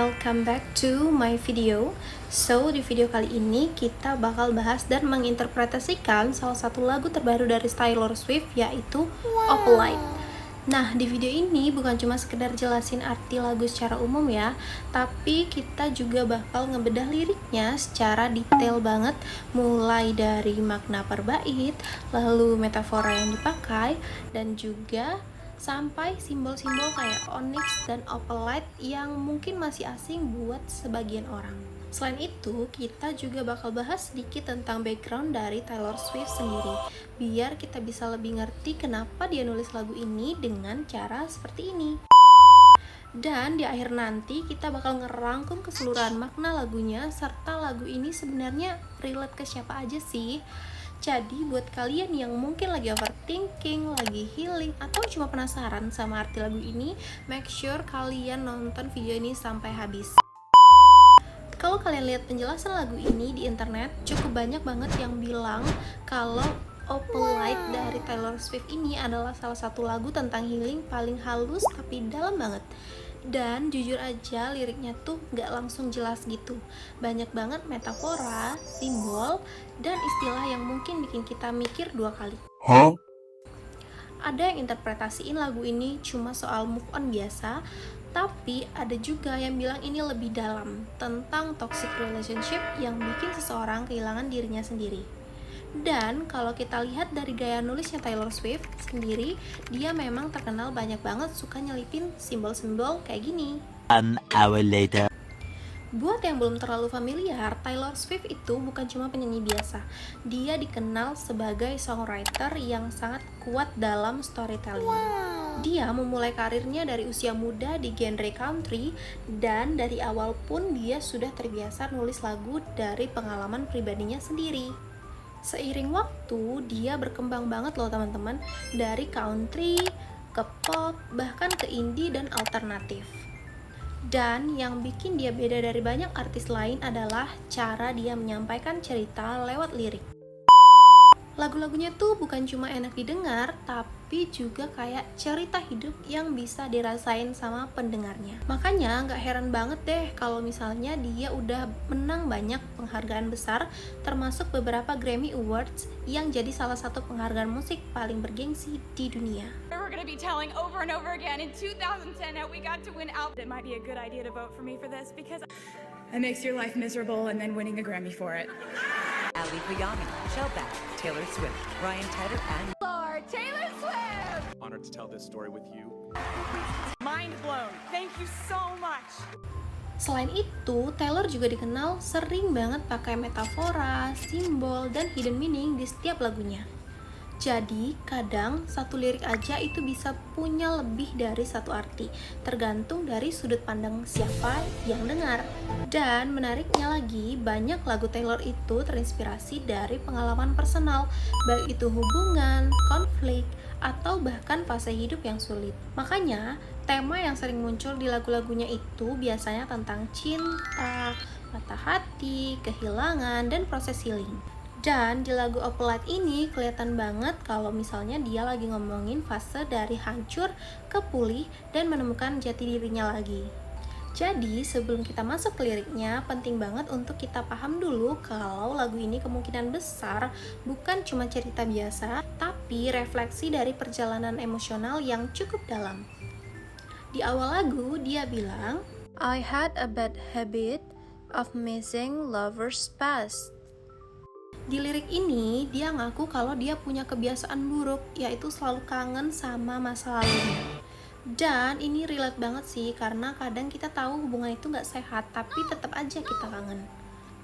welcome back to my video. So, di video kali ini kita bakal bahas dan menginterpretasikan salah satu lagu terbaru dari Taylor Swift, yaitu Opalite. Nah, di video ini bukan cuma sekedar jelasin arti lagu secara umum ya, tapi kita juga bakal ngebedah liriknya secara detail banget, mulai dari makna per bait, lalu metafora yang dipakai, dan juga sampai simbol-simbol kayak onyx dan opalite yang mungkin masih asing buat sebagian orang. Selain itu, kita juga bakal bahas sedikit tentang background dari Taylor Swift sendiri, biar kita bisa lebih ngerti kenapa dia nulis lagu ini dengan cara seperti ini. Dan di akhir nanti kita bakal ngerangkum keseluruhan makna lagunya, serta lagu ini sebenarnya relate ke siapa aja sih. Jadi buat kalian yang mungkin lagi overthinking, lagi healing, atau cuma penasaran sama arti lagu ini, make sure kalian nonton video ini sampai habis. Kalau kalian lihat penjelasan lagu ini di internet, cukup banyak banget yang bilang kalau Opalite dari Taylor Swift ini adalah salah satu lagu tentang healing paling halus tapi dalam banget. Dan jujur aja liriknya tuh gak langsung jelas gitu. Banyak banget metafora, simbol, dan istilah yang mungkin bikin kita mikir dua kali. Ada yang interpretasiin lagu ini cuma soal move on biasa, tapi ada juga yang bilang ini lebih dalam, tentang toxic relationship yang bikin seseorang kehilangan dirinya sendiri. Dan kalau kita lihat dari gaya nulisnya Taylor Swift sendiri, dia memang terkenal banyak banget suka nyelipin simbol-simbol kayak gini. An hour later. Buat yang belum terlalu familiar, Taylor Swift itu bukan cuma penyanyi biasa. Dia dikenal sebagai songwriter yang sangat kuat dalam storytelling. Dia memulai karirnya dari usia muda di genre country, dan dari awal pun dia sudah terbiasa nulis lagu dari pengalaman pribadinya sendiri. Seiring waktu, dia berkembang banget loh teman-teman, dari country, ke pop, bahkan ke indie dan alternatif. Dan yang bikin dia beda dari banyak artis lain adalah cara dia menyampaikan cerita lewat lirik. Lagu-lagunya tuh bukan cuma enak didengar, tapi juga kayak cerita hidup yang bisa dirasain sama pendengarnya. Makanya gak heran banget deh kalau misalnya dia udah menang banyak penghargaan besar, termasuk beberapa Grammy Awards yang jadi salah satu penghargaan musik paling bergengsi di dunia. We're gonna be telling over and over again in 2010 how we got to win album. It might be a good idea to vote for me for this because it makes your life miserable and then winning a Grammy for it. Ali Payami, Shellback, Taylor Swift, Ryan Tedder, and Lord, Taylor Swift! Honored to tell this story with you. Mind blown. Thank you so much. Selain itu, Taylor juga dikenal sering banget pakai metafora, simbol, dan hidden meaning di setiap lagunya. Jadi, kadang satu lirik aja itu bisa punya lebih dari satu arti, tergantung dari sudut pandang siapa yang dengar. Dan menariknya lagi, banyak lagu Taylor itu terinspirasi dari pengalaman personal, baik itu hubungan, konflik, atau bahkan fase hidup yang sulit. Makanya, tema yang sering muncul di lagu-lagunya itu biasanya tentang cinta, patah hati, kehilangan, dan proses healing. Dan di lagu Opalite ini kelihatan banget kalau misalnya dia lagi ngomongin fase dari hancur ke pulih dan menemukan jati dirinya lagi. Jadi sebelum kita masuk ke liriknya, penting banget untuk kita paham dulu kalau lagu ini kemungkinan besar bukan cuma cerita biasa, tapi refleksi dari perjalanan emosional yang cukup dalam. Di awal lagu dia bilang, I had a bad habit of missing lovers past. Di lirik ini, dia ngaku kalau dia punya kebiasaan buruk, yaitu selalu kangen sama masa lalunya. Dan ini relate banget sih, karena kadang kita tahu hubungan itu gak sehat, tapi tetap aja kita kangen.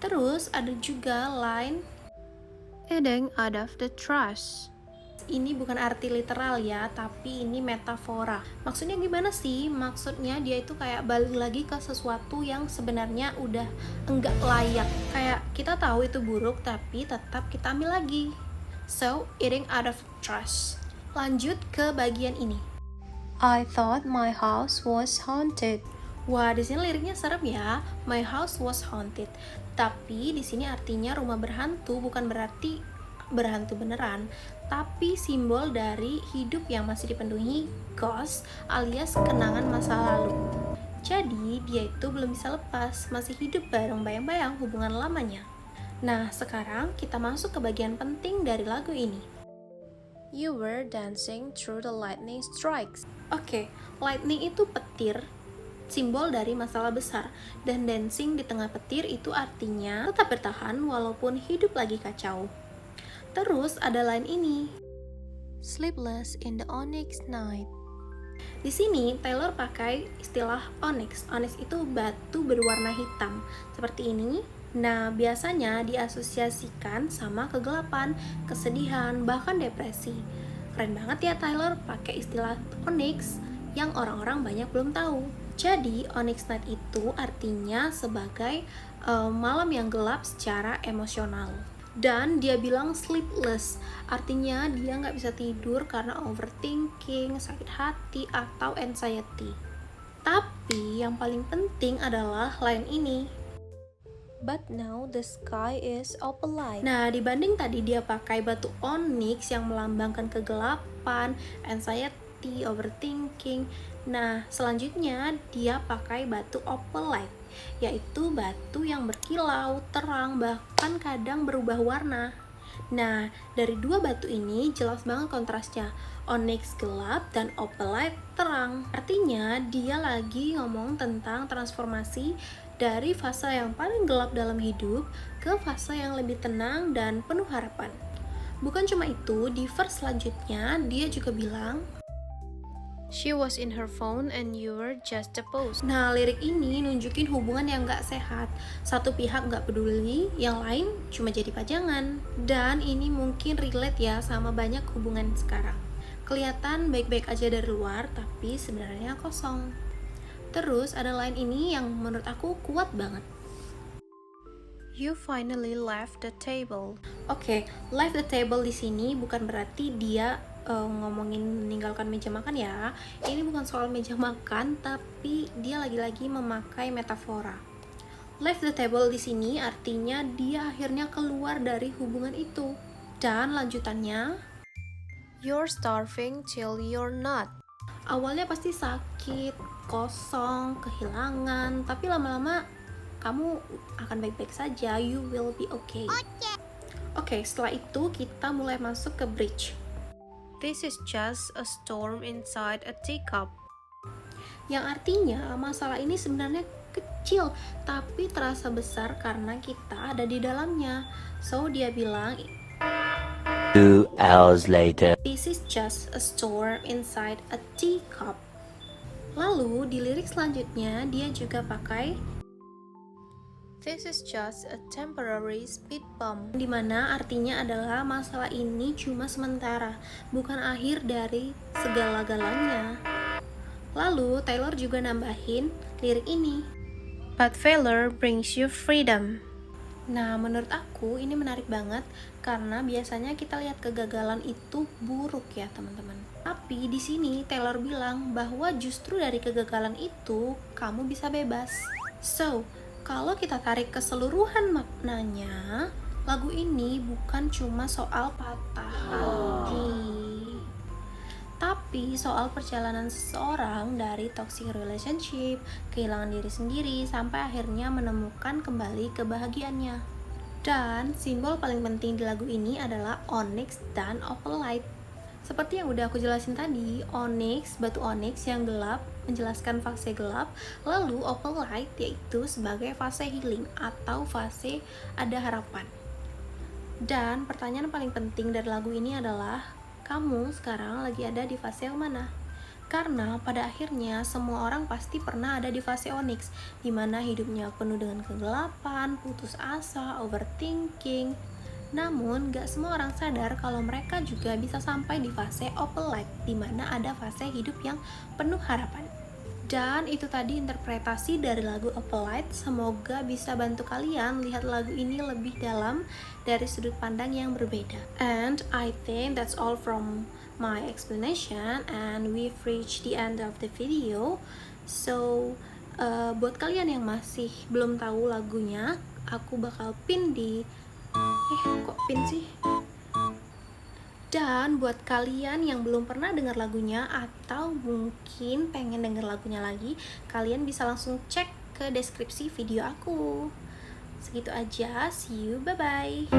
Terus ada juga line, eating out of the trash. Ini bukan arti literal ya, tapi ini metafora. Maksudnya gimana sih? Maksudnya dia itu kayak balik lagi ke sesuatu yang sebenarnya udah enggak layak. Kayak kita tahu itu buruk, tapi tetap kita ambil lagi. So, eating out of trash. Lanjut ke bagian ini. I thought my house was haunted. Wah, di sini liriknya serem ya. My house was haunted. Tapi di sini artinya rumah berhantu, bukan berarti berhantu beneran, tapi simbol dari hidup yang masih dipenuhi ghost alias kenangan masa lalu. Jadi dia itu belum bisa lepas, masih hidup bareng bayang-bayang hubungan lamanya. Nah, sekarang kita masuk ke bagian penting dari lagu ini. You were dancing through the lightning strikes. Oke, lightning itu petir, simbol dari masalah besar. Dan dancing di tengah petir itu artinya tetap bertahan walaupun hidup lagi kacau. Terus ada line ini. Sleepless in the onyx night. Di sini Taylor pakai istilah onyx. Onyx itu batu berwarna hitam seperti ini. Nah, biasanya diasosiasikan sama kegelapan, kesedihan, bahkan depresi. Keren banget ya Taylor pakai istilah onyx yang orang-orang banyak belum tahu. Jadi, onyx night itu artinya sebagai malam yang gelap secara emosional. Dan dia bilang sleepless, artinya dia nggak bisa tidur karena overthinking, sakit hati, atau anxiety. Tapi yang paling penting adalah line ini. But now the sky is opalite. Nah, dibanding tadi dia pakai batu onyx yang melambangkan kegelapan, anxiety, overthinking. Nah, selanjutnya dia pakai batu opalite, yaitu batu yang berkilau, terang, bahkan kadang berubah warna. Nah, dari dua batu ini jelas banget kontrasnya. Onyx gelap dan opalite terang. Artinya dia lagi ngomong tentang transformasi dari fase yang paling gelap dalam hidup ke fase yang lebih tenang dan penuh harapan. Bukan cuma itu, di verse selanjutnya dia juga bilang, She was in her phone and you were just a post. Nah, lirik ini nunjukin hubungan yang gak sehat. Satu pihak gak peduli, yang lain cuma jadi pajangan. Dan ini mungkin relate ya sama banyak hubungan sekarang. Kelihatan baik-baik aja dari luar, tapi sebenarnya kosong. Terus ada line ini yang menurut aku kuat banget. You finally left the table. Oke, left the table di sini bukan berarti dia ngomongin meninggalkan meja makan ya. Ini bukan soal meja makan, tapi dia lagi-lagi memakai metafora. Left the table di sini artinya dia akhirnya keluar dari hubungan itu. Dan lanjutannya, You're starving till you're not. Awalnya pasti sakit, kosong, kehilangan, tapi lama-lama kamu akan baik-baik saja. You will be okay. Oke, setelah itu kita mulai masuk ke bridge. This is just a storm inside a teacup. Yang artinya masalah ini sebenarnya kecil, tapi terasa besar karena kita ada di dalamnya. So dia bilang, 2 hours later. This is just a storm inside a teacup. Lalu di lirik selanjutnya dia juga pakai This is just a temporary speed bump, dimana artinya adalah masalah ini cuma sementara, bukan akhir dari segala-galanya. Lalu Taylor juga nambahin lirik ini, But failure brings you freedom. Nah, menurut aku ini menarik banget karena biasanya kita lihat kegagalan itu buruk ya teman-teman. Tapi di sini Taylor bilang bahwa justru dari kegagalan itu kamu bisa bebas. So, kalau kita tarik keseluruhan maknanya, lagu ini bukan cuma soal patah hati, tapi soal perjalanan seseorang dari toxic relationship, kehilangan diri sendiri, sampai akhirnya menemukan kembali kebahagiaannya. Dan simbol paling penting di lagu ini adalah onyx dan opalite. Seperti yang udah aku jelasin tadi, onyx, batu onyx yang gelap menjelaskan fase gelap, lalu opalite yaitu sebagai fase healing atau fase ada harapan. Dan pertanyaan paling penting dari lagu ini adalah, kamu sekarang lagi ada di fase yang mana? Karena pada akhirnya semua orang pasti pernah ada di fase onyx, dimana hidupnya penuh dengan kegelapan, putus asa, overthinking. Namun, gak semua orang sadar kalau mereka juga bisa sampai di fase opalite, di mana ada fase hidup yang penuh harapan. Dan itu tadi interpretasi dari lagu Opalite. Semoga bisa bantu kalian lihat lagu ini lebih dalam dari sudut pandang yang berbeda. And I think that's all from my explanation, and we've reached the end of the video. So, buat kalian yang masih belum tahu lagunya, aku bakal pin di kok pin sih? Dan buat kalian yang belum pernah dengar lagunya atau mungkin pengen denger lagunya lagi, kalian bisa langsung cek ke deskripsi video aku. Segitu aja, see you, bye-bye.